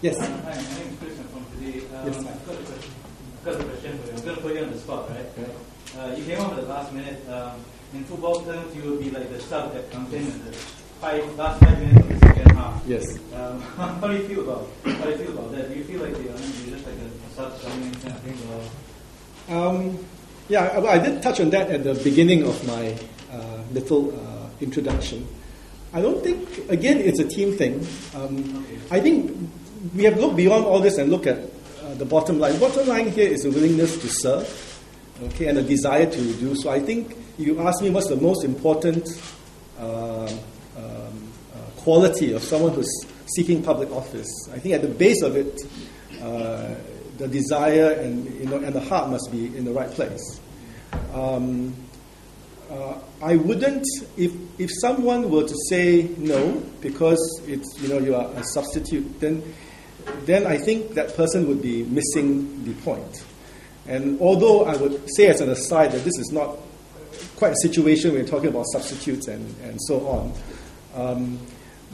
Yes. Hi, my name is Chris. I'm from today. Yes. I've got a question for you. I'm going to put you on the spot, right? You came up at the last minute. In football terms, you will be like the sub that comes in the last 5 minutes of the second half. Yes. How do you feel about that? Do you feel like you're just like a sub coming in kind of thing, or? Yeah, I did touch on that at the beginning of my little introduction. I don't think, again, it's a team thing. I think we have looked beyond all this and look at the bottom line. The bottom line here is a willingness to serve, okay, and a desire to do so. I think you ask me what's the most important quality of someone who's seeking public office. I think at the base of it, the desire and the heart must be in the right place. I wouldn't, if someone were to say no because it's you are a substitute, then I think that person would be missing the point. And although I would say as an aside that this is not quite a situation when you're talking about substitutes and so on,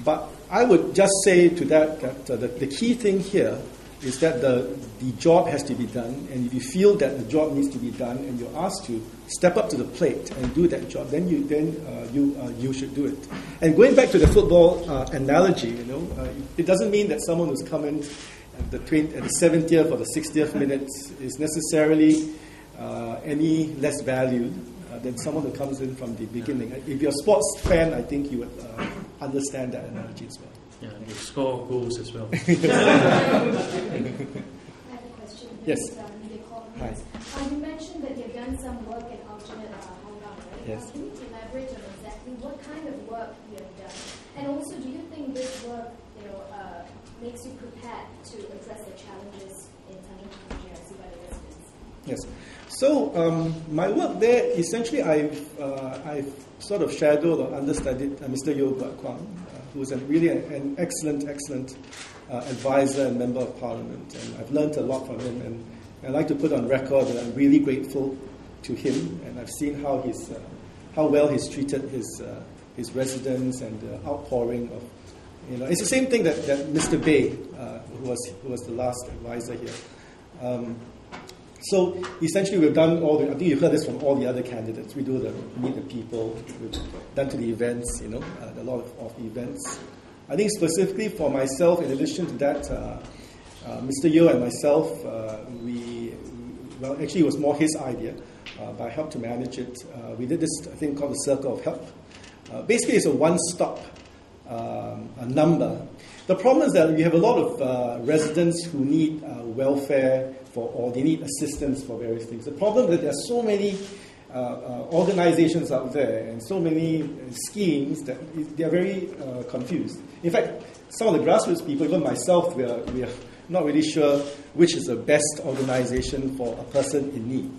but I would just say to that the key thing here is that the job has to be done, and if you feel that the job needs to be done and you're asked to step up to the plate and do that job, then you should do it. And going back to the football analogy, it doesn't mean that someone who's come in at the 70th or the 60th minute is necessarily any less valued than someone who comes in from the beginning. If you're a sports fan, I think you would understand that analogy as well. Yeah, and you score goals as well. I have a question. Yes. Hi. You mentioned that you've done some work in alternate Hong Kong, right? Yes. Can you elaborate on exactly what kind of work you have done? And also, do you think this work, makes you prepared to address the challenges in Tanjung Pinang by the residents? Yes. So my work there, essentially, I've sort of shadowed or understudied Mr. Yeo Guat Kwang, who is really an excellent advisor and member of Parliament, and I've learned a lot from him. And I'd like to put on record that I'm really grateful to him, and I've seen how well he's treated his residents and the outpouring of. It's the same thing that Mr. Bay, who was the last advisor here. So essentially, we've done I think you've heard this from all the other candidates. We do the meet the people. We've done to the events. A lot of events. I think specifically for myself, in addition to that, Mr. Yeo and myself, actually it was more his idea, but I helped to manage it. We did this thing called the Circle of Help. Basically, it's a one-stop number. The problem is that we have a lot of residents who need welfare or they need assistance for various things. The problem is that there are so many organizations out there and so many schemes that they are very confused. In fact, some of the grassroots people, even myself, we are not really sure which is the best organization for a person in need.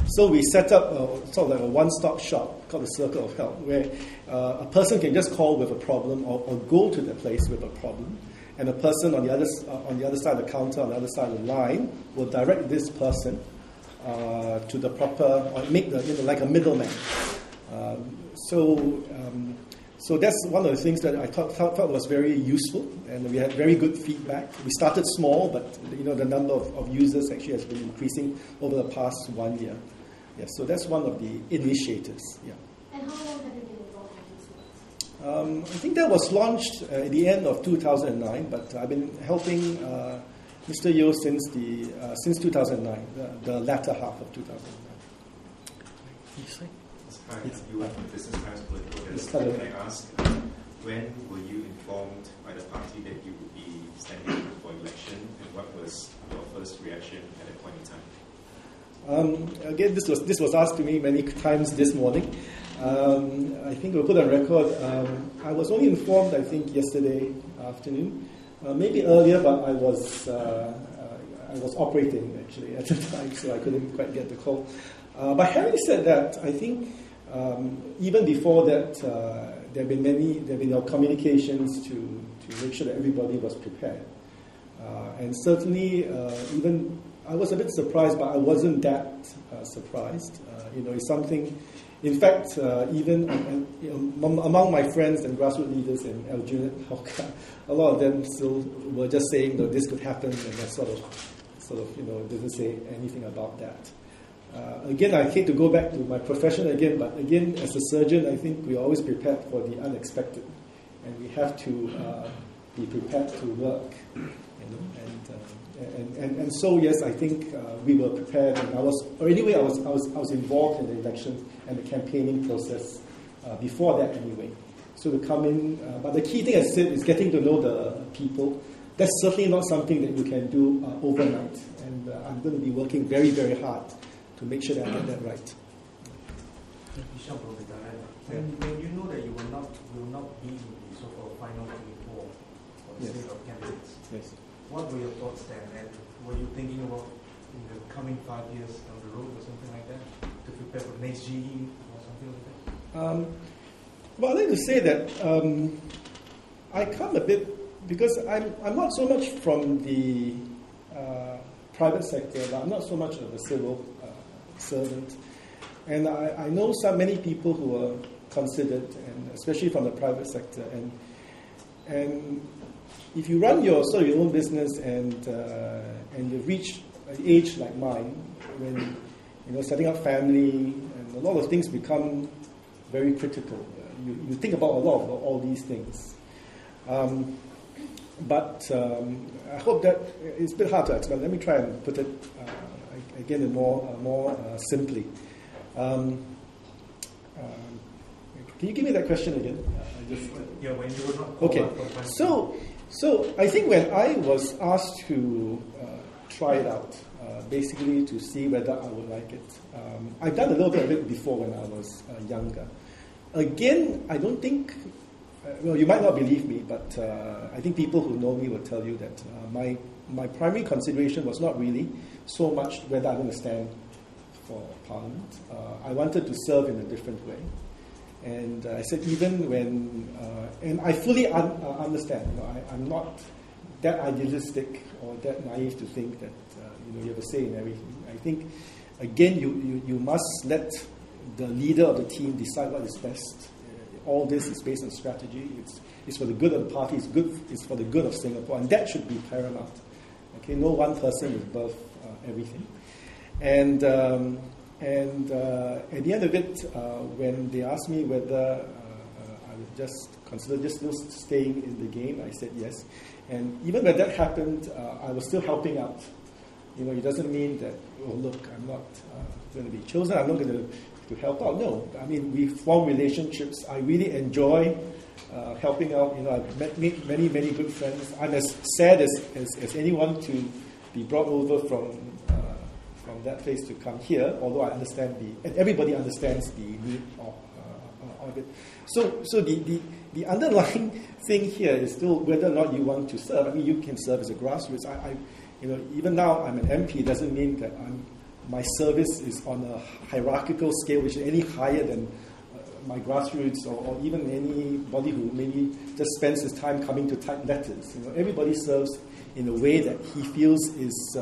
So we set up sort of like a one-stop shop called the Circle of Help, where a person can just call with a problem or go to the place with a problem, and a person on the other side of the counter, on the other side of the line, will direct this person to the proper, or make like a middleman. So that's one of the things that I felt was very useful, and we had very good feedback. We started small, but the number of users actually has been increasing over the past 1 year. Yeah, so that's one of the initiatives. Yeah. And how long have you been involved in this work? I think that was launched at the end of 2009, but I've been helping Mr. Yeo since 2009, the latter half of 2009. Hi, you are from Business Times Political Desk. Can I ask, when were you informed by the party that you would be standing for election, and what was your first reaction at that point in time? Again, this was asked to me many times this morning. I think we'll put on record. I was only informed, I think, yesterday afternoon, maybe earlier, but I was operating actually at the time, so I couldn't quite get the call. But having said that, I think even before that, there have been communications to make sure that everybody was prepared, and certainly even I was a bit surprised, but I wasn't that surprised. It's something. In fact, even among my friends and grassroots leaders in Aljunied, a lot of them still were just saying that this could happen, and that sort of didn't say anything about that. Again, I hate to go back to my profession again, but again, as a surgeon, I think we're always prepared for the unexpected, and we have to be prepared to work. And so yes, I think we were prepared, and I was involved in the election and the campaigning process before that anyway. So to come in, but the key thing, as I said, is getting to know the people. That's certainly not something that you can do overnight, and I'm going to be working very, very hard to make sure that I get that right. When you know that you will not be in the so-called final 24 for the sake of candidates, yes. What were your thoughts then? And were you thinking about in the coming 5 years down the road or something like that to prepare for the next GE or something like that? Well, I'd like to say that I come a bit, because I'm not so much from the private sector, but I'm not so much of a civil servant. And I know many people who are considered, and especially from the private sector. And if you run your own business and you reach an age like mine, when setting up family and a lot of things become very critical. You think about a lot of all these things. But I hope that it's a bit hard to explain. Let me try and put it again more simply. Can you give me that question again? When you were not okay. So I think when I was asked to try it out, basically to see whether I would like it, I've done a little bit of it before when I was younger. Again, I don't think, you might not believe me, but I think people who know me will tell you that my primary consideration was not really so much whether I'm going to stand for Parliament. I wanted to serve in a different way. And I said, even when, and I fully understand, I'm not that idealistic or that naive to think that, you have a say in everything. I think, again, you must let the leader of the team decide what is best. All this is based on strategy. It's for the good of the party. It's for the good of Singapore, and that should be paramount. Okay, no one person is above everything. And at the end of it, when they asked me whether I would just consider just staying in the game, I said yes. And even when that happened, I was still helping out. It doesn't mean that, oh, look, I'm not going to be chosen. I'm not going to help out. No, I mean, we form relationships. I really enjoy helping out. I've met many, many good friends. I'm as sad as anyone to be brought over from that place to come here, although I understand and everybody understands the need of it. So the underlying thing here is still whether or not you want to serve. I mean, you can serve as a grassroots. Even now I'm an MP, doesn't mean that my service is on a hierarchical scale which is any higher than my grassroots or even anybody who maybe just spends his time coming to type letters. Everybody serves in a way that he feels is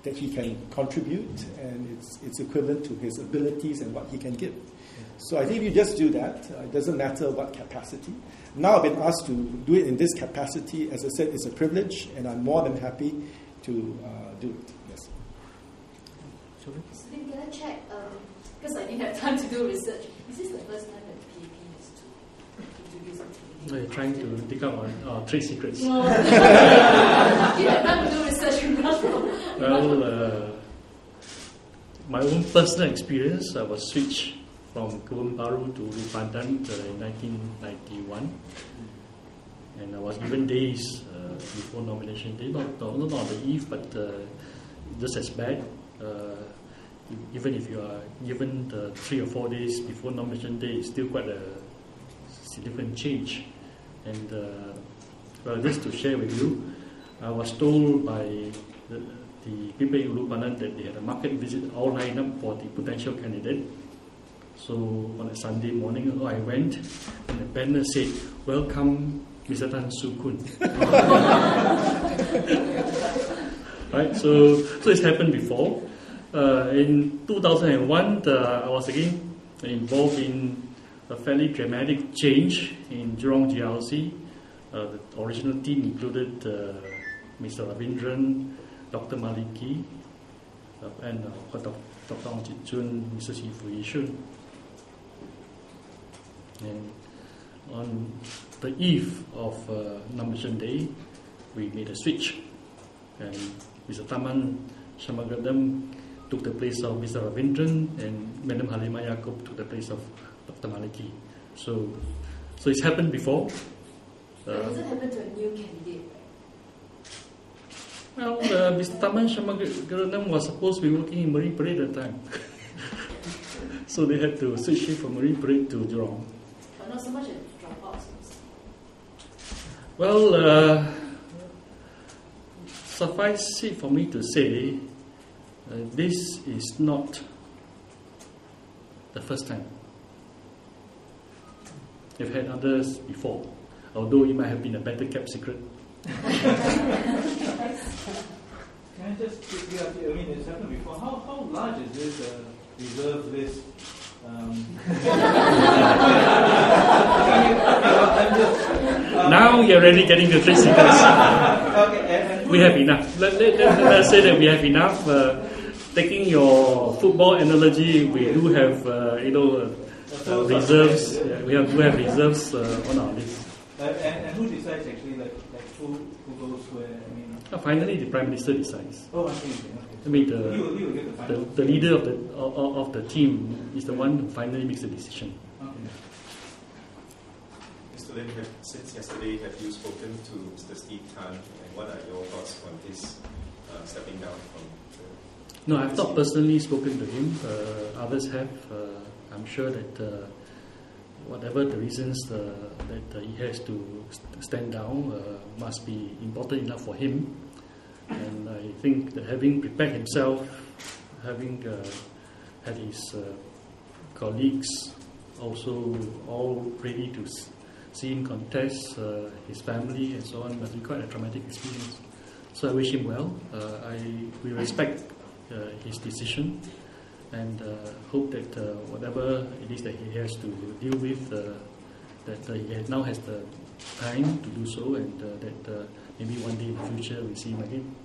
that he can contribute, and it's equivalent to his abilities and what he can give. So I think if you just do that, it doesn't matter what capacity. Now I've been asked to do it in this capacity. As I said, it's a privilege, and I'm more than happy to do it. Yes. So then can I check, because I didn't have time to do research, is this the first time that the PAP has to introduce something? You're trying to dig up on trade secrets. No. You have time to do research. Well, my own personal experience, I was switched from Kebun Baru to Ulu Pandan in 1991. And I was given days before nomination day, not on the eve, but just as bad. Even if you are given 3 or 4 days before nomination day, it's still quite a significant change. And well, just to share with you, I was told by the people in Ulu Pandan that they had a market visit all lined up for the potential candidate. So on a Sunday morning, I went, and the banner said, "Welcome, Mr. Tan Soo Khoon." right? So it's happened before. In 2001, I was again involved in a fairly dramatic change in Jurong GRC. The original team included Mr. Ravindran, Dr. Maliki, and Dr. Ong Chit Chun, Mr. Chi Shun. And on the eve of nomination day, we made a switch, and Mr. Taman Shamagaram took the place of Mr. Ravindran, and Madam Halima Yaakob took the place of Dr. Maliki. So it's happened before. Does it happen to a new candidate? Well, Mr. Taman Shamagaram was supposed to be working in Marine Parade at the time. So they had to switch him from Marine Parade to Jurong. But not so much as dropouts. Well, suffice it for me to say, this is not the first time. I've had others before, although it might have been a better kept secret. Can I just quickly ask you, I mean, it's happened before. How large is this reserve list? Now you're really getting the trade secrets. Okay, we have enough. Let's say that we have enough. Taking your football analogy, we do have reserves. We have reserves on our list. And who decides actually, like who goes where? I mean, finally, the Prime Minister decides. Oh, I see. Okay. I mean, He will get the leader of the team is the one who finally makes the decision. Okay. Mr. Lim, since yesterday, have you spoken to Mr. Steve Tan, and what are your thoughts on his stepping down from the... No, I've not personally spoken to him. Others have. I'm sure that whatever the reasons that he has to stand down must be important enough for him. And I think that having prepared himself, having had his colleagues also all ready to see him contest, his family and so on, must be quite a traumatic experience. So I wish him well. We respect his decision, and hope that whatever it is that he has to deal with, that he now has the time to do so, and that maybe one day in the future we see him again.